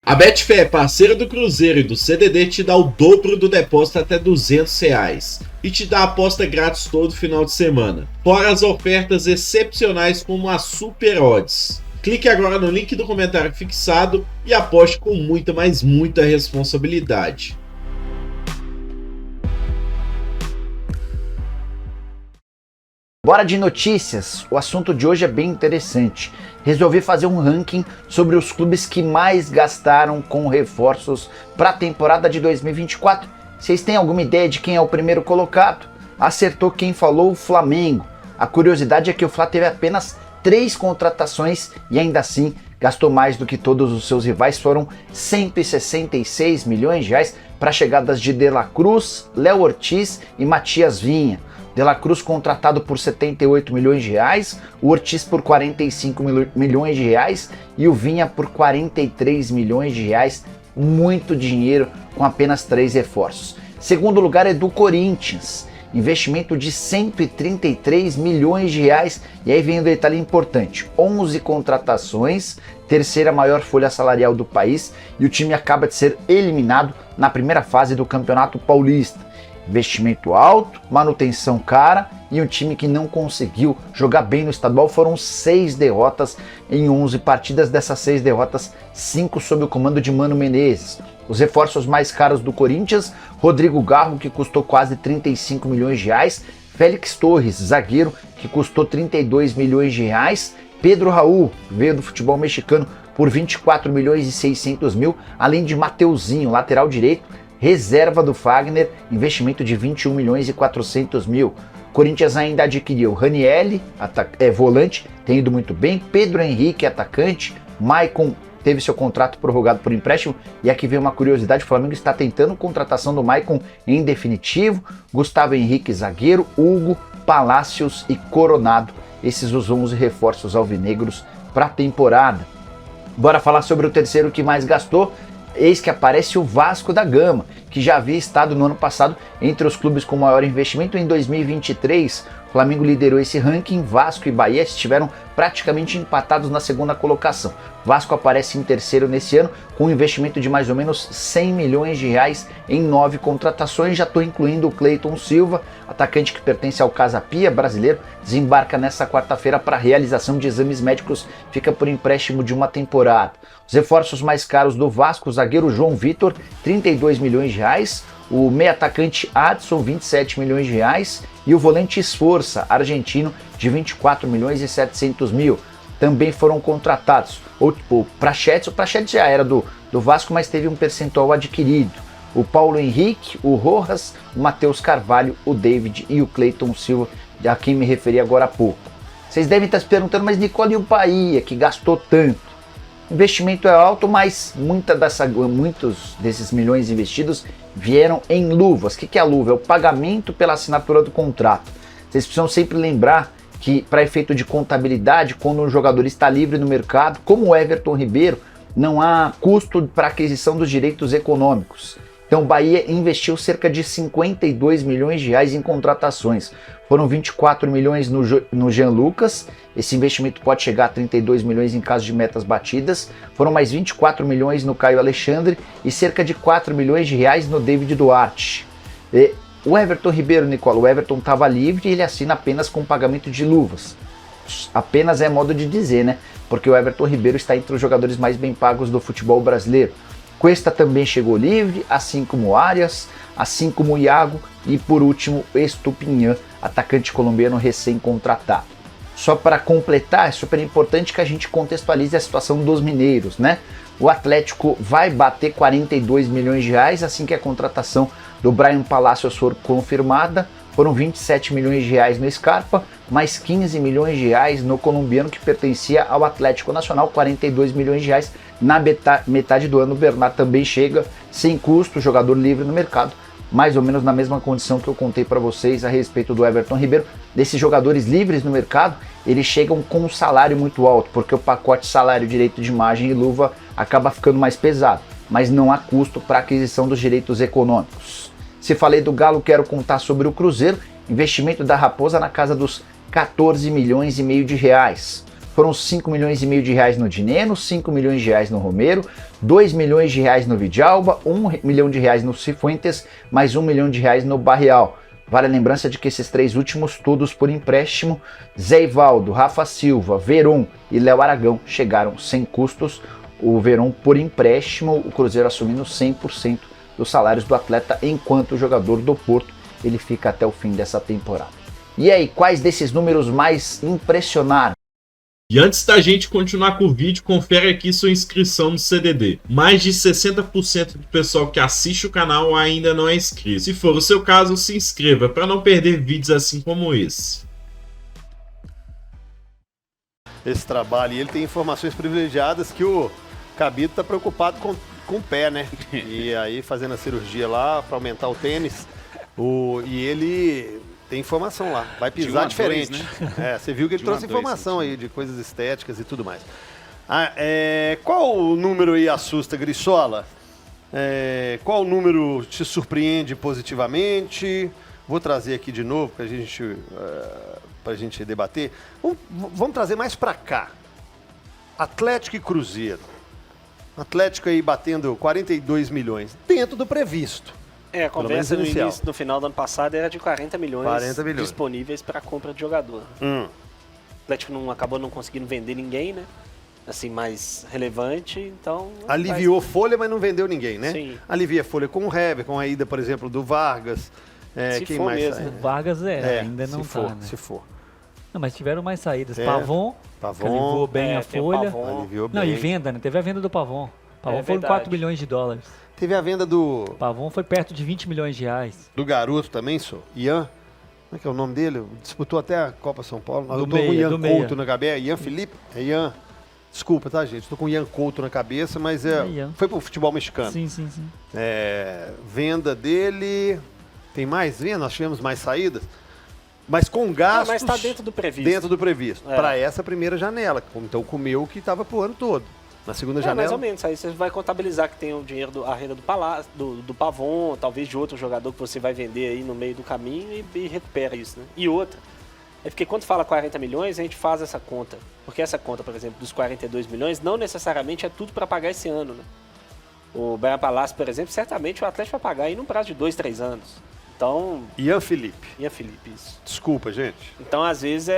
A Betfair, parceira do Cruzeiro e do CDD, te dá o dobro do depósito até R$200 e te dá aposta grátis todo final de semana. Fora as ofertas excepcionais como a Super Odds. Clique agora no link do comentário fixado e aposte com muita, mas muita responsabilidade. Bora de notícias, o assunto de hoje é bem interessante. Resolvi fazer um ranking sobre os clubes que mais gastaram com reforços para a temporada de 2024. Vocês têm alguma ideia de quem é o primeiro colocado? Acertou quem falou, o Flamengo. A curiosidade é que o Fla teve apenas 3 contratações e ainda assim gastou mais do que todos os seus rivais. Foram 166 milhões de reais para chegadas de De La Cruz, Léo Ortiz e Matias Vinha. De La Cruz contratado por 78 milhões de reais, o Ortiz por 45 milhões de reais e o Vinha por 43 milhões de reais. Muito dinheiro com apenas 3 reforços. Segundo lugar é do Corinthians, investimento de 133 milhões de reais. E aí vem o detalhe importante, 11 contratações, terceira maior folha salarial do país, e o time acaba de ser eliminado na primeira fase do Campeonato Paulista. Investimento alto, manutenção cara e um time que não conseguiu jogar bem no estadual. Foram 6 derrotas em 11 partidas, dessas 6 derrotas, 5 sob o comando de Mano Menezes. Os reforços mais caros do Corinthians: Rodrigo Garro, que custou quase 35 milhões de reais, Félix Torres, zagueiro, que custou 32 milhões de reais, Pedro Raul, veio do futebol mexicano, por 24 milhões e 600 mil, além de Mateuzinho, lateral direito, reserva do Fagner, investimento de 21 milhões e 400 mil. Corinthians ainda adquiriu Ranielli, volante, tem ido muito bem, Pedro Henrique, atacante, Maicon teve seu contrato prorrogado por empréstimo, e aqui vem uma curiosidade: o Flamengo está tentando contratação do Maicon em definitivo. Gustavo Henrique, zagueiro, Hugo, Palácios e Coronado, esses os 11 reforços alvinegros para a temporada. Bora falar sobre o terceiro que mais gastou. Eis que aparece o Vasco da Gama, que já havia estado no ano passado entre os clubes com maior investimento. Em 2023, o Flamengo liderou esse ranking, Vasco e Bahia estiveram praticamente empatados na segunda colocação. Vasco aparece em terceiro nesse ano, com um investimento de mais ou menos 100 milhões de reais em 9 contratações. Já estou incluindo o Cleiton Silva, atacante que pertence ao Casa Pia, brasileiro, desembarca nessa quarta-feira para realização de exames médicos, fica por empréstimo de uma temporada. Os reforços mais caros do Vasco: o zagueiro João Vitor, 32 milhões de reais, o meio-atacante Adson, 27 milhões de reais, e o volante Esforça, argentino, de 24 milhões e 700 mil. Também foram contratados o Prachetes já era do Vasco, mas teve um percentual adquirido. O Paulo Henrique, o Rojas, o Matheus Carvalho, o David e o Cleiton Silva, a quem me referi agora há pouco. Vocês devem estar se perguntando, mas Nicole, e o Bahia, que gastou tanto? O investimento é alto, mas muitos desses milhões investidos vieram em luvas. O que é a luva? É o pagamento pela assinatura do contrato. Vocês precisam sempre lembrar que, para efeito de contabilidade, quando um jogador está livre no mercado, como o Everton Ribeiro, não há custo para aquisição dos direitos econômicos. Então o Bahia investiu cerca de 52 milhões de reais em contratações. Foram 24 milhões no Jean Lucas, esse investimento pode chegar a 32 milhões em caso de metas batidas. Foram mais 24 milhões no Caio Alexandre e cerca de 4 milhões de reais no David Duarte. O Everton Ribeiro, Nicola, o Everton estava livre e ele assina apenas com pagamento de luvas. Apenas é modo de dizer, né? Porque o Everton Ribeiro está entre os jogadores mais bem pagos do futebol brasileiro. Cuesta também chegou livre, assim como o Arias, assim como o Iago e, por último, Estupinhan, atacante colombiano recém-contratado. Só para completar, é super importante que a gente contextualize a situação dos mineiros, né? O Atlético vai bater 42 milhões de reais assim que a contratação do Brian Palacios for confirmada. Foram 27 milhões de reais no Scarpa, mais 15 milhões de reais no colombiano que pertencia ao Atlético Nacional, 42 milhões de reais. Na metade do ano, o Bernard também chega sem custo, jogador livre no mercado, mais ou menos na mesma condição que eu contei para vocês a respeito do Everton Ribeiro. Desses jogadores livres no mercado, eles chegam com um salário muito alto, porque o pacote salário, direito de imagem e luva acaba ficando mais pesado, mas não há custo para aquisição dos direitos econômicos. Se falei do Galo, quero contar sobre o Cruzeiro. Investimento da Raposa na casa dos 14 milhões e meio de reais. Foram 5 milhões e meio de reais no Dineno, 5 milhões de reais no Romero, 2 milhões de reais no Vidalba, 1 milhão de reais no Cifuentes, mais 1 milhão de reais no Barreal. Vale a lembrança de que esses 3 últimos, todos por empréstimo, Zé Ivaldo, Rafa Silva, Veron e Léo Aragão chegaram sem custos. O Veron por empréstimo, o Cruzeiro assumindo 100% dos salários do atleta, enquanto o jogador do Porto ele fica até o fim dessa temporada. E aí, quais desses números mais impressionaram? E antes da gente continuar com o vídeo, confere aqui sua inscrição no CDD. Mais de 60% do pessoal que assiste o canal ainda não é inscrito. Se for o seu caso, se inscreva para não perder vídeos assim como esse. Esse trabalho, e ele tem informações privilegiadas que o Cabito está preocupado com o pé, né? E aí fazendo a cirurgia lá para aumentar o tênis, e ele... Tem informação lá, vai pisar diferente. Né? Você viu que ele trouxe informação aí de coisas estéticas e tudo mais. Qual o número aí assusta, Grissola? Qual número te surpreende positivamente? Vou trazer aqui de novo para a gente debater. Vamos trazer mais para cá. Atlético e Cruzeiro. Atlético aí batendo 42 milhões, dentro do previsto. A conversa no final do ano passado era de 40 milhões disponíveis para compra de jogador. O Atlético acabou não conseguindo vender ninguém, né? Assim, mais relevante, então... Aliviou folha, mas não vendeu ninguém, né? Sim. Alivia folha com o Heber, com a ida, por exemplo, do Vargas. Se quem for mais mesmo. O Vargas ainda não for, né? Se for. Não, mas tiveram mais saídas. Pavon, que aliviou bem a folha. Aliviou bem. Não, e venda, né? Teve a venda do Pavon. Pavon foram 4 milhões de dólares. Teve a venda do... Pavon foi perto de 20 milhões de reais. Do garoto também, Ian. Como é que é o nome dele? Disputou até a Copa São Paulo. Eu tô com o Ian Couto na cabeça. Ian Felipe? Ian. Desculpa, tá, gente? Estou com o Ian Couto na cabeça, mas foi pro futebol mexicano. Sim. Venda dele... Tem mais venda? Nós tivemos mais saídas. Mas com gastos... mas está dentro do previsto. Dentro do previsto. Para essa primeira janela. Então comeu o que estava pro ano todo. Na segunda janela? Mais ou menos. Aí você vai contabilizar que tem o dinheiro, a renda do Palácio, do Pavon, talvez de outro jogador que você vai vender aí no meio do caminho e recupera isso, né? E outra, porque quando fala 40 milhões, a gente faz essa conta. Porque essa conta, por exemplo, dos 42 milhões, não necessariamente é tudo para pagar esse ano, né? O Brian Palácio, por exemplo, certamente o Atlético vai pagar aí num prazo de 2, 3 anos. Então... Ian Felipe, isso. Desculpa, gente. Então, às vezes,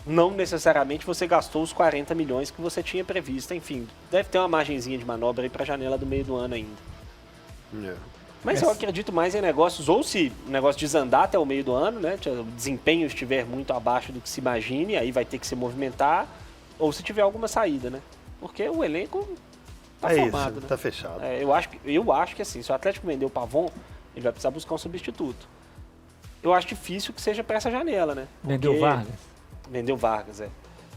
não necessariamente você gastou os 40 milhões que você tinha previsto. Enfim, deve ter uma margenzinha de manobra aí para a janela do meio do ano ainda. Mas eu acredito mais em negócios, ou se o negócio desandar até o meio do ano, né? O desempenho estiver muito abaixo do que se imagine, aí vai ter que se movimentar, ou se tiver alguma saída, né? Porque o elenco tá formado, isso, né? Tá fechado. Eu acho que assim, se o Atlético vender o Pavon, ele vai precisar buscar um substituto. Eu acho difícil que seja para essa janela, né? Vendeu Vargas? Vendeu Vargas,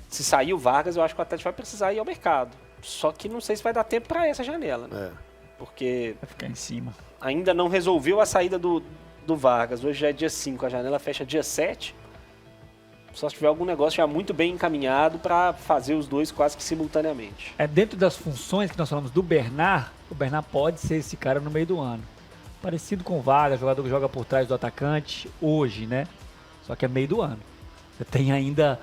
Se sair o Vargas, eu acho que o Atlético vai precisar ir ao mercado. Só que não sei se vai dar tempo para essa janela, né? Porque... Vai ficar em cima. Ainda não resolveu a saída do Vargas. Hoje já é dia 5, a janela fecha dia 7. Só se tiver algum negócio já muito bem encaminhado para fazer os dois quase que simultaneamente. Dentro das funções que nós falamos do Bernard, o Bernard pode ser esse cara no meio do ano. Parecido com o Vargas, jogador que joga por trás do atacante, hoje, né? Só que é meio do ano. Você tem ainda...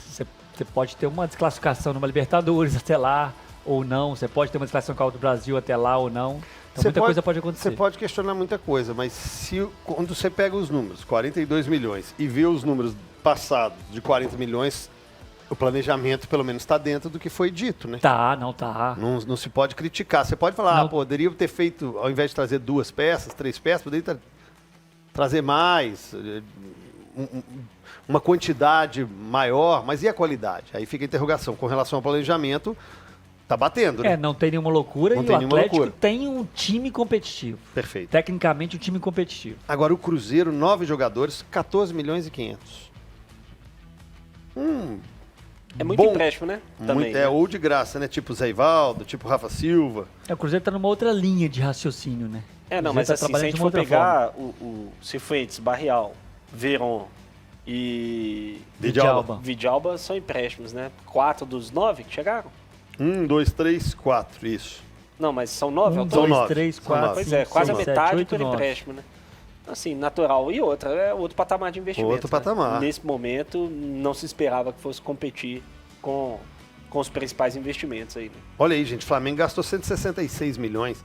Você pode ter uma desclassificação numa Libertadores até lá, ou não. Você pode ter uma desclassificação com a Copa do Brasil até lá, ou não. Então muita coisa pode acontecer. Você pode questionar muita coisa, mas quando você pega os números, 42 milhões, e vê os números passados de 40 milhões, o planejamento pelo menos está dentro do que foi dito, né? Tá. Não se pode criticar. Você pode falar, poderia ter feito, ao invés de trazer 2 peças, 3 peças, poderia trazer mais... uma quantidade maior, mas e a qualidade? Aí fica a interrogação. Com relação ao planejamento, tá batendo, né? Não tem nenhuma loucura, e o Atlético tem um time competitivo. Perfeito. Tecnicamente, um time competitivo. Agora, o Cruzeiro, 9 jogadores, 14 milhões e 500. É muito empréstimo, né? Também, né? Ou de graça, né? Tipo Zé Ivaldo, tipo Rafa Silva. O Cruzeiro tá numa outra linha de raciocínio, né? Mas assim, se a gente for pegar o Cifuentes, Barreal, Veron e Vidalba são empréstimos, né? 4 dos 9 que chegaram? 1, 2, 3, 4, isso. Não, mas são 9? 1, 2, 3, 4, Pois quase a metade por empréstimo, né? assim, natural. E outra, é outro patamar de investimento. Outro patamar. Nesse momento, não se esperava que fosse competir com os principais investimentos aí. Né? Olha aí, gente, o Flamengo gastou 166 milhões.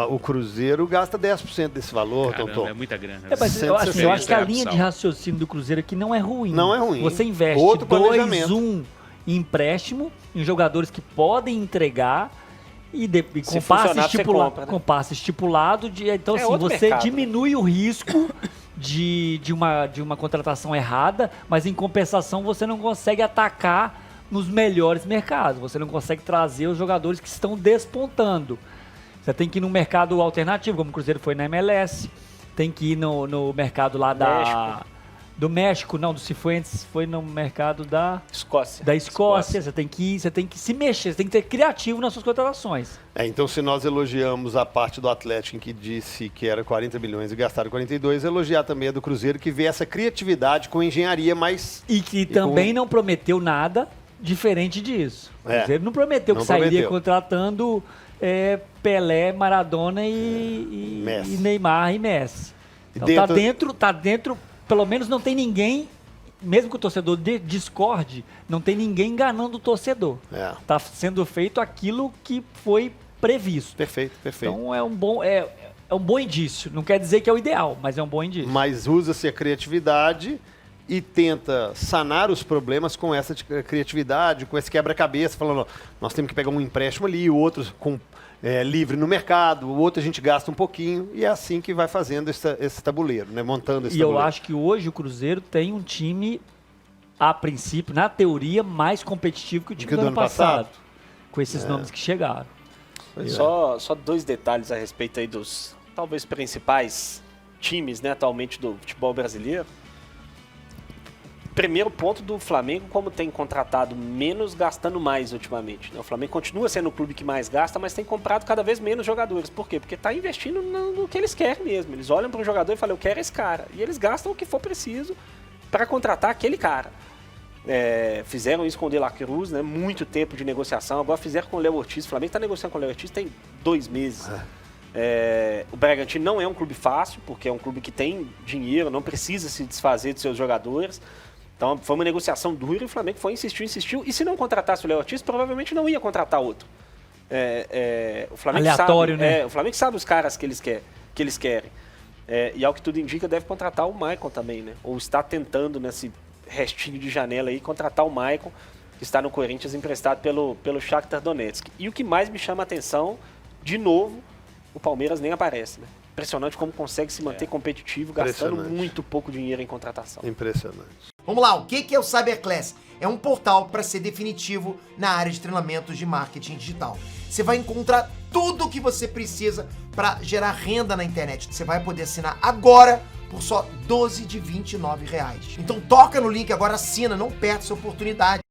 O Cruzeiro gasta 10% desse valor, Caramba, Tonton. é muita grana. Mas eu acho que a linha de opção. raciocínio do Cruzeiro aqui não é ruim. Não é ruim. Você investe Outro planejamento. 2-1 em empréstimo, em jogadores que podem entregar e Se funcionar, você compra, né? com passe estipulado. Então, assim, outro você mercado, diminui o risco de uma contratação errada, mas em compensação você não consegue atacar nos melhores mercados. Você não consegue trazer os jogadores que estão despontando. Você tem que ir no mercado alternativo, como o Cruzeiro foi na MLS. Tem que ir no mercado lá do México, não, do Cifuentes, foi no mercado da Escócia. Você tem que se mexer, você tem que ser criativo nas suas contratações. Então, se nós elogiamos a parte do Atlético, em que disse que era 40 milhões e gastaram 42, elogiar também a do Cruzeiro, que vê essa criatividade com engenharia mais... E que também não prometeu nada diferente disso. O Cruzeiro não prometeu que sairia contratando Pelé, Maradona e Neymar e Messi. Então tá dentro, pelo menos não tem ninguém, mesmo que o torcedor discorde, não tem ninguém enganando o torcedor. Tá sendo feito aquilo que foi previsto. Perfeito. Então é um bom indício. Não quer dizer que é o ideal, mas é um bom indício. Mas usa-se a criatividade e tenta sanar os problemas com essa criatividade, com esse quebra-cabeça, falando, ó, nós temos que pegar um empréstimo ali, o outro livre no mercado, o outro a gente gasta um pouquinho, e é assim que vai fazendo esse tabuleiro, né? Montando esse tabuleiro. E eu acho que hoje o Cruzeiro tem um time, a princípio, na teoria, mais competitivo que o time do ano passado. Com esses nomes que chegaram. Só 2 detalhes a respeito aí dos, talvez, principais times, né, atualmente do futebol brasileiro. Primeiro ponto do Flamengo, como tem contratado menos, gastando mais ultimamente. Né? O Flamengo continua sendo o clube que mais gasta, mas tem comprado cada vez menos jogadores. Por quê? Porque está investindo no que eles querem mesmo. Eles olham para o jogador e falam, eu quero esse cara. E eles gastam o que for preciso para contratar aquele cara. Fizeram isso com o De La Cruz, né? Muito tempo de negociação. Agora fizeram com o Léo Ortiz. O Flamengo está negociando com o Léo Ortiz tem 2 meses. O Bragantino não é um clube fácil, porque é um clube que tem dinheiro, não precisa se desfazer de seus jogadores. Então foi uma negociação dura e o Flamengo insistiu. E se não contratasse o Léo Ortiz, provavelmente não ia contratar outro. O Flamengo aleatório, sabe, né? O Flamengo sabe os caras que eles querem. E ao que tudo indica, deve contratar o Maicon também, né? Ou está tentando, nesse restinho de janela aí, contratar o Maicon, que está no Corinthians, emprestado pelo Shakhtar Donetsk. E o que mais me chama a atenção, de novo, o Palmeiras nem aparece, né? Impressionante como consegue se manter competitivo, gastando muito pouco dinheiro em contratação. Impressionante. Vamos lá, o que é o Cyberclass? É um portal para ser definitivo na área de treinamentos de marketing digital. Você vai encontrar tudo o que você precisa para gerar renda na internet. Você vai poder assinar agora por só R$12,29. Então toca no link agora, assina, não perde essa oportunidade.